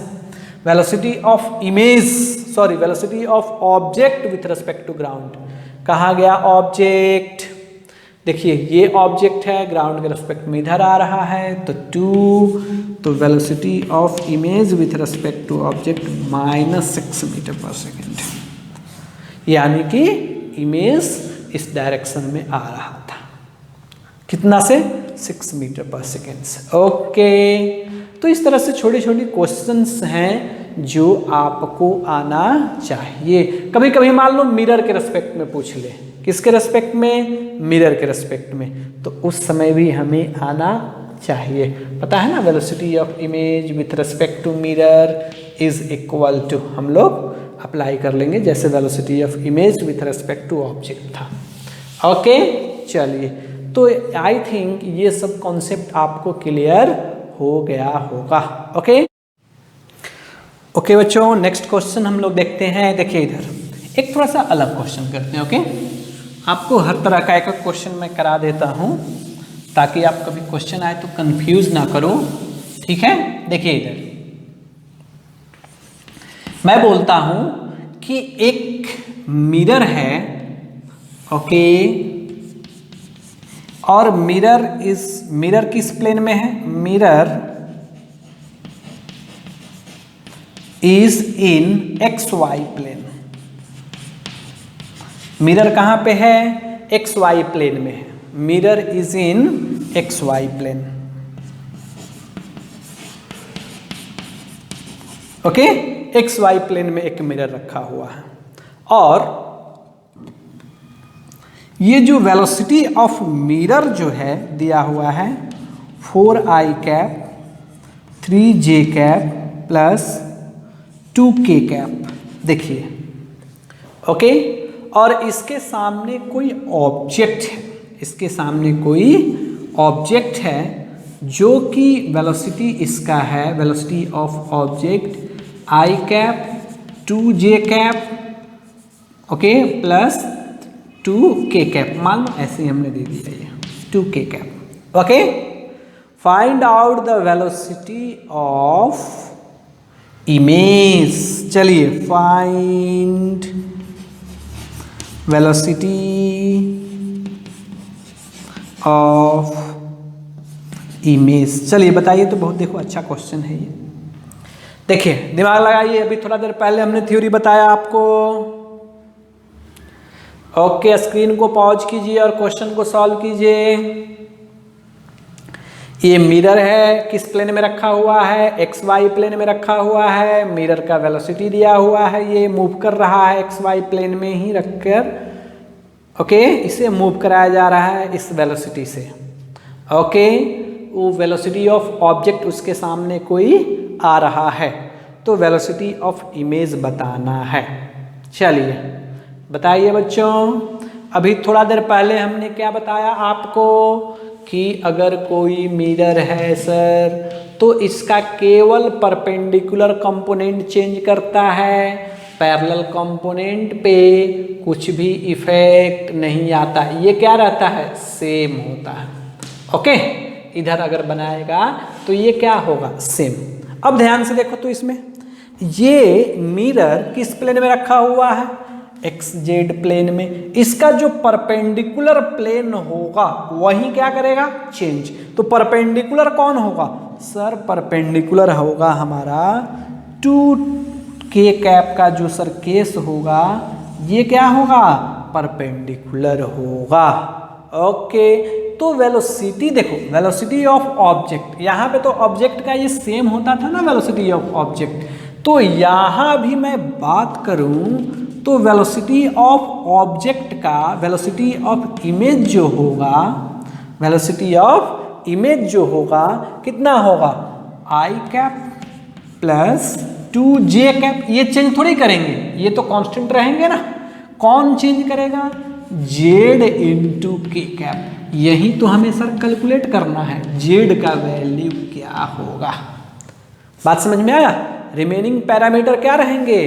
velocity of image velocity of object with respect to ground. कहाँ गया object? देखिए ये ऑब्जेक्ट है, ग्राउंड के रेस्पेक्ट में इधर आ रहा है तो 2, तो velocity of image with respect to object -6 metre पर सेकेंड, यानी कि इमेज इस डायरेक्शन में आ रहा था। कितना से? 6 मीटर पर सेकेंड। ओके, तो इस तरह से छोटे छोटे क्वेश्चंस हैं जो आपको आना चाहिए। कभी कभी मान लो मिरर के रेस्पेक्ट में पूछ ले। किसके रेस्पेक्ट में? मिरर के रेस्पेक्ट में, तो उस समय भी हमें आना चाहिए। पता है ना, velocity of image with respect to mirror is equal to, हम लोग अप्लाई कर लेंगे जैसे velocity of image with respect to object था। ओके, चलिए, तो आई थिंक ये सब कॉन्सेप्ट आपको क्लियर हो गया होगा। ओके बच्चों, नेक्स्ट क्वेश्चन हम लोग देखते हैं। देखिए इधर एक थोड़ा सा अलग क्वेश्चन करते हैं। ओके, आपको हर तरह का एक क्वेश्चन मैं करा देता हूं ताकि आप कभी क्वेश्चन आए तो कंफ्यूज ना करो, ठीक है। देखिए इधर मैं बोलता हूं कि एक मिरर है, ओके, और मिरर किस प्लेन में है? Mirror is in XY plane. Mirror कहां पे है? XY प्लेन में है। Mirror is in XY plane. Okay, XY plane में एक मिरर रखा हुआ है और ये जो वेलोसिटी ऑफ मिरर जो है दिया हुआ है 4i cap 3j cap plus 2k cap. देखिए, ओके, और इसके सामने कोई ऑब्जेक्ट है, इसके सामने कोई ऑब्जेक्ट है जो कि वेलोसिटी इसका है, velocity of object i cap 2j cap, okay, plus 2k cap. मान लो ऐसे ही हमने दे दिया ये 2k cap. Okay, find out the velocity of image. चलिए, फाइंड वेलोसिटी ऑफ इमेज। चलिए बताइए तो, बहुत देखो अच्छा क्वेश्चन है ये। देखिए दिमाग लगाइए, अभी थोड़ा देर पहले हमने थ्योरी बताया आपको। ओके, स्क्रीन को पॉज कीजिए और क्वेश्चन को सॉल्व कीजिए। ये मिरर है, किस प्लेन में रखा हुआ है? XY प्लेन में रखा हुआ है। मिरर का वेलोसिटी दिया हुआ है, ये मूव कर रहा है XY प्लेन में ही रखकर। ओके, इसे मूव कराया जा रहा है इस वेलोसिटी से। ओके, वो वेलोसिटी ऑफ ऑब्जेक्ट उसके सामने कोई आ रहा है, तो वेलोसिटी ऑफ इमेज बताना है। चलिए बताइए बच्चों। अभी थोड़ा देर पहले हमने क्या बताया आपको कि अगर कोई मिरर है सर तो इसका केवल परपेंडिकुलर कंपोनेंट चेंज करता है, पैरेलल कंपोनेंट पे कुछ भी इफेक्ट नहीं आता। ये क्या रहता है? सेम होता है। ओके, इधर अगर बनाएगा तो ये क्या होगा? सेम। अब ध्यान से देखो तो इसमें ये मिरर किस प्लेन में रखा हुआ है? XZ प्लेन में। इसका जो परपेंडिकुलर प्लेन होगा वही क्या करेगा? चेंज। तो परपेंडिकुलर कौन होगा सर? परपेंडिकुलर होगा हमारा 2k कैप का जो सर केस होगा, ये क्या होगा? परपेंडिकुलर होगा। ओके, तो वेलोसिटी देखो, वेलोसिटी ऑफ ऑब्जेक्ट, यहाँ पे तो ऑब्जेक्ट का ये सेम होता था ना वेलोसिटी ऑफ ऑब्जेक्ट, तो यहाँ भी मैं बात करूँ तो वेलोसिटी ऑफ ऑब्जेक्ट का वेलोसिटी ऑफ इमेज जो होगा, वेलोसिटी ऑफ इमेज जो होगा कितना होगा? I cap plus 2j cap. ये चेंज थोड़ी करेंगे, ये तो कांस्टेंट रहेंगे ना। कौन चेंज करेगा? Z इंटू के कैप। यही तो हमें सर कैलकुलेट करना है, Z का वैल्यू क्या होगा। बात समझ में आया? रिमेनिंग पैरामीटर क्या रहेंगे,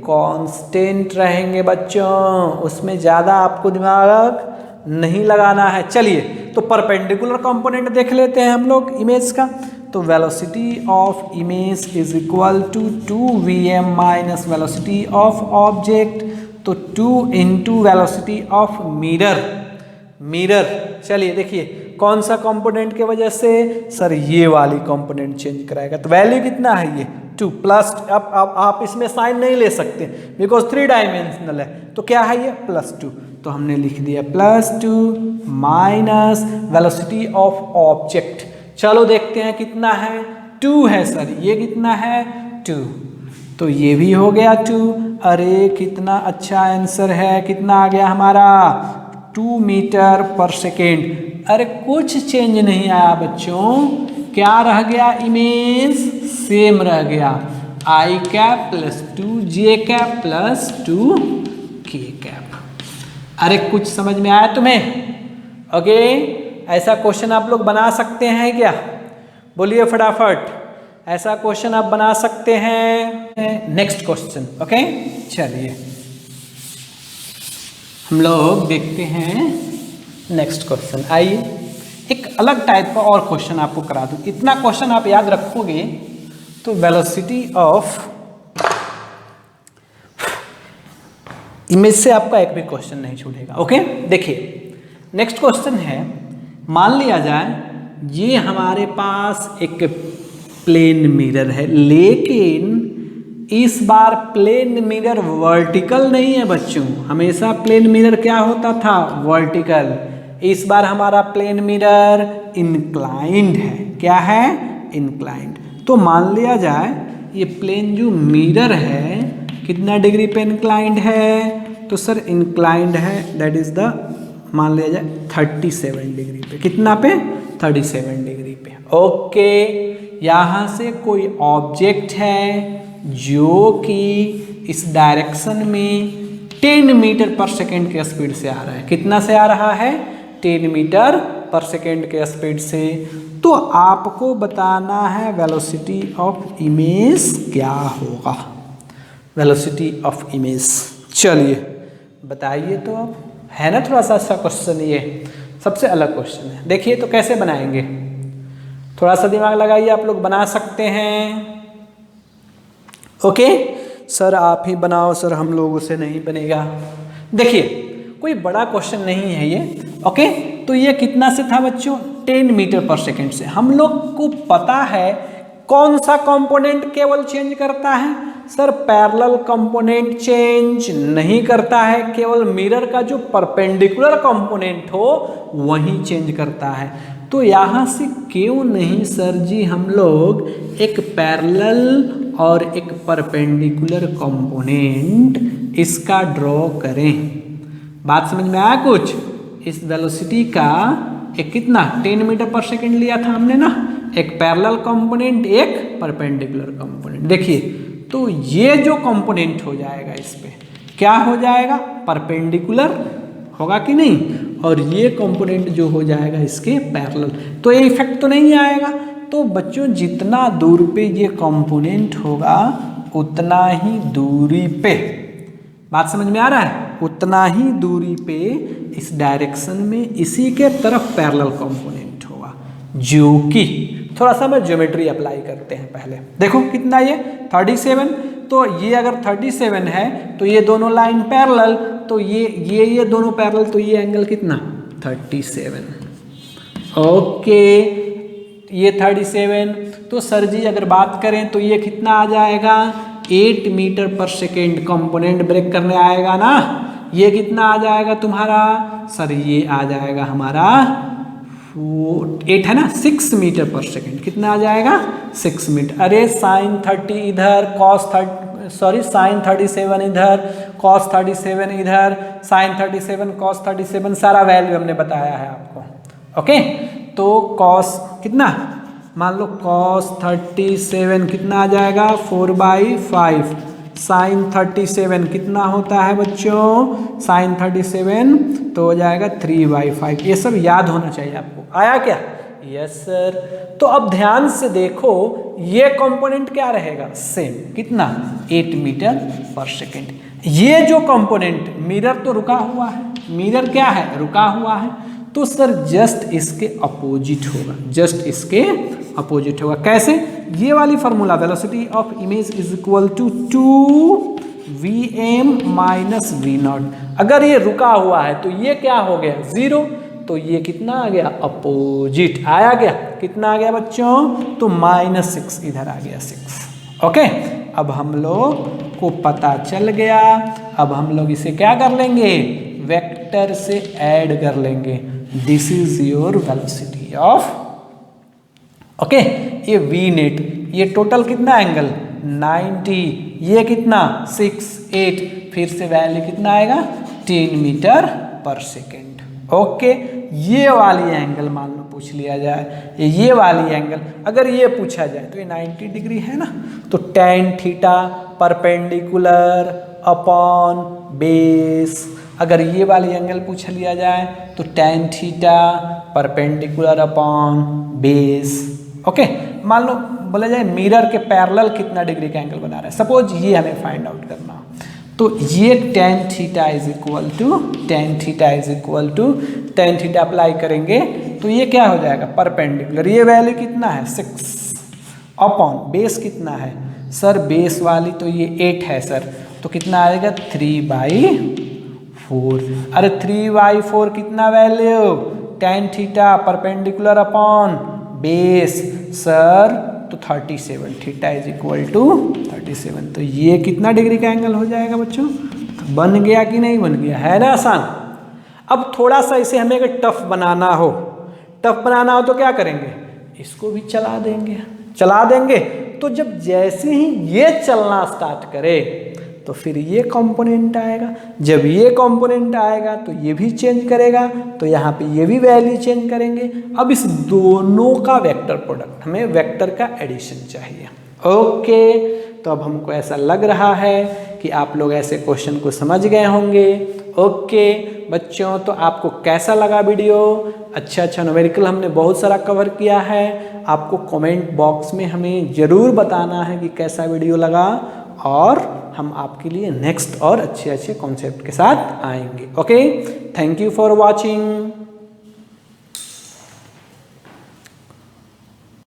कांस्टेंट रहेंगे बच्चों, उसमें ज़्यादा आपको दिमाग नहीं लगाना है। चलिए तो परपेंडिकुलर कंपोनेंट देख लेते हैं हम लोग इमेज का। तो velocity of image is equal to 2vm minus velocity of object, तो 2 इंटू वेलोसिटी ऑफ मिरर। चलिए देखिए कौन सा कंपोनेंट के वजह से, सर ये वाली कंपोनेंट चेंज कराएगा। तो वैल्यू कितना है ये 2 प्लस, अब आप इसमें साइन नहीं ले सकते बिकॉज 3 डायमेंशनल है, तो क्या है ये +2, तो हमने लिख दिया +2 माइनस वेलोसिटी ऑफ ऑब्जेक्ट। चलो देखते हैं कितना है, 2 है सर, ये कितना है 2, तो ये भी हो गया 2। अरे कितना अच्छा आंसर है, कितना आ गया हमारा 2 मीटर पर सेकेंड। अरे कुछ चेंज नहीं आया बच्चों, क्या रह गया, इमेज सेम रह गया, i cap plus 2j cap plus 2k cap. अरे कुछ समझ में आया तुम्हें? ओके, ऐसा क्वेश्चन आप लोग बना सकते हैं क्या, बोलिए फटाफट, ऐसा क्वेश्चन आप बना सकते हैं। नेक्स्ट क्वेश्चन, ओके चलिए हम लोग देखते हैं नेक्स्ट क्वेश्चन। आइए एक अलग टाइप का और क्वेश्चन आपको करा दूं, इतना क्वेश्चन आप याद रखोगे तो वेलोसिटी ऑफ इमेज से आपका एक भी क्वेश्चन नहीं छूटेगा। ओके देखिए नेक्स्ट क्वेश्चन है, मान लिया जाए ये हमारे पास एक प्लेन मिरर है, लेकिन इस बार प्लेन मिरर वर्टिकल नहीं है बच्चों, हमेशा प्लेन मिरर क्या होता था, वर्टिकल। इस बार हमारा प्लेन मिरर इंक्लाइंड है, क्या है, इंक्लाइंड। तो मान लिया जाए ये प्लेन जो मिरर है कितना डिग्री पे इंक्लाइंड है, तो सर इंक्लाइंड है दैट इज द, मान लिया जाए 37 डिग्री पे, कितना पे 37 डिग्री पे। ओके यहाँ से कोई ऑब्जेक्ट है जो कि इस डायरेक्शन में 10 मीटर पर सेकेंड के स्पीड से आ रहा है, कितना से आ रहा है, 10 मीटर पर सेकेंड के स्पीड से। तो आपको बताना है वेलोसिटी ऑफ इमेज क्या होगा, वेलोसिटी ऑफ इमेज। चलिए बताइए, तो अब है ना थोड़ा सा अच्छा क्वेश्चन, ये सबसे अलग क्वेश्चन है। देखिए तो कैसे बनाएंगे, थोड़ा सा दिमाग लगाइए, आप लोग बना सकते हैं। ओके सर आप ही बनाओ, सर हम लोगों से नहीं बनेगा। देखिए कोई बड़ा क्वेश्चन नहीं है ये। ओके तो ये कितना से था बच्चों, 10 मीटर पर सेकेंड से। हम लोग को पता है कौन सा कंपोनेंट केवल चेंज करता है, सर पैरेलल कंपोनेंट चेंज नहीं करता है, केवल मिरर का जो परपेंडिकुलर कंपोनेंट हो वही चेंज करता है। तो यहाँ से क्यों नहीं सर जी हम लोग एक पैरेलल और एक परपेंडिकुलर कंपोनेंट इसका ड्रॉ करें। बात समझ में आया कुछ? इस वेलोसिटी का एक कितना 10 मीटर पर सेकेंड लिया था हमने ना, एक पैरेलल कंपोनेंट एक परपेंडिकुलर कंपोनेंट। देखिए तो ये जो कंपोनेंट हो जाएगा इस पे क्या हो जाएगा, परपेंडिकुलर होगा कि नहीं, और ये कंपोनेंट जो हो जाएगा इसके पैरेलल, तो ये इफेक्ट तो नहीं आएगा। तो बच्चों जितना दूर पे ये कंपोनेंट होगा उतना ही दूरी पे, बात समझ में आ रहा है, उतना ही दूरी पे इस डायरेक्शन में इसी के तरफ पैरेलल कंपोनेंट होगा, जो कि थोड़ा सा मैं ज्योमेट्री अप्लाई करते हैं पहले। देखो कितना ये 37, तो ये अगर 37 है तो ये दोनों लाइन पैरेलल, तो ये दोनों पैरेलल, तो ये एंगल कितना 37। ओके ये 37, तो सर जी अगर बात करें तो ये कितना आ जाएगा 8 मीटर पर सेकेंड, कंपोनेंट ब्रेक करने आएगा ना, ये कितना आ जाएगा तुम्हारा, सर ये आ जाएगा हमारा 8 है ना 6 मीटर पर सेकेंड, कितना आ जाएगा 6 मीटर। अरे साइन 30 इधर, साइन 37 इधर, कॉस 37 इधर, साइन 37 कॉस 37, सारा वैल्यू हमने बताया है आपको। ओके तो कॉस कितना, मान लो कॉस 37 कितना आ जाएगा 4/5, साइन 37 कितना होता है बच्चों, साइन 37 तो हो जाएगा 3/5। ये सब याद होना चाहिए आपको। आया क्या, यस सर। तो अब ध्यान से देखो, ये कंपोनेंट क्या रहेगा, सेम, कितना, 8 मीटर पर सेकेंड। ये जो कंपोनेंट, मिरर तो रुका हुआ है, मिरर क्या है, रुका हुआ है, तो सर जस्ट इसके अपोजिट होगा, जस्ट इसके अपोजिट होगा। कैसे, ये वाली formula, velocity of image is equal to 2vm minus v0। अगर ये रुका हुआ है तो ये क्या हो गया, 0, तो ये कितना आ गया, अपोजिट आया गया, कितना आ गया बच्चों, तो -6 इधर आ गया 6। ओके, अब हम लोग को पता चल गया। अब हम लोग इसे क्या कर लेंगे, वेक्टर से ऐड कर लेंगे। This is your velocity of, okay, ये v नेट, ये टोटल कितना एंगल 90, ये कितना 6, 8, फिर से वैल्यू कितना आएगा 10 मीटर पर सेकेंड। ओके, ये वाली एंगल मान लो पूछ लिया जाए, ये वाली एंगल अगर ये पूछा जाए तो ये 90 डिग्री है ना, तो tan theta perpendicular upon base. अगर ये वाली एंगल पूछ लिया जाए तो tan theta perpendicular upon base. Okay, मान लो बोला जाए मिरर के पैरेलल कितना डिग्री का एंगल बना रहा है, सपोज ये हमें फाइंड आउट करना, तो ये tan theta is equal to tan theta apply करेंगे तो ये क्या हो जाएगा, परपेंडिकुलर, ये वैल्यू कितना है 6 अपॉन बेस कितना है सर, बेस वाली तो ये 8 है सर, तो कितना आएगा 3/4। अरे 3/4 कितना value, tan theta perpendicular upon base sir, तो 37, थीटा इज इक्वल टू 37। तो ये कितना डिग्री का एंगल हो जाएगा बच्चों, तो बन गया कि नहीं बन गया, है ना आसान। अब थोड़ा सा इसे हमें अगर टफ बनाना हो तो क्या करेंगे, इसको भी चला देंगे, तो जब जैसे ही ये चलना स्टार्ट करे तो फिर ये कंपोनेंट आएगा, जब ये कंपोनेंट आएगा तो ये भी चेंज करेगा, तो यहाँ पे ये भी वैल्यू चेंज करेंगे। अब इस दोनों का वेक्टर प्रोडक्ट, हमें वेक्टर का एडिशन चाहिए। ओके, तो अब हमको ऐसा लग रहा है कि आप लोग ऐसे क्वेश्चन को समझ गए होंगे। ओके बच्चों, तो आपको कैसा लगा वीडियो, अच्छा न्यूमेरिकल हमने बहुत सारा कवर किया है। आपको कमेंट बॉक्स में हमें ज़रूर बताना है कि कैसा वीडियो लगा, और हम आपके लिए नेक्स्ट और अच्छे कॉन्सेप्ट के साथ आएंगे। Okay, thank you for watching.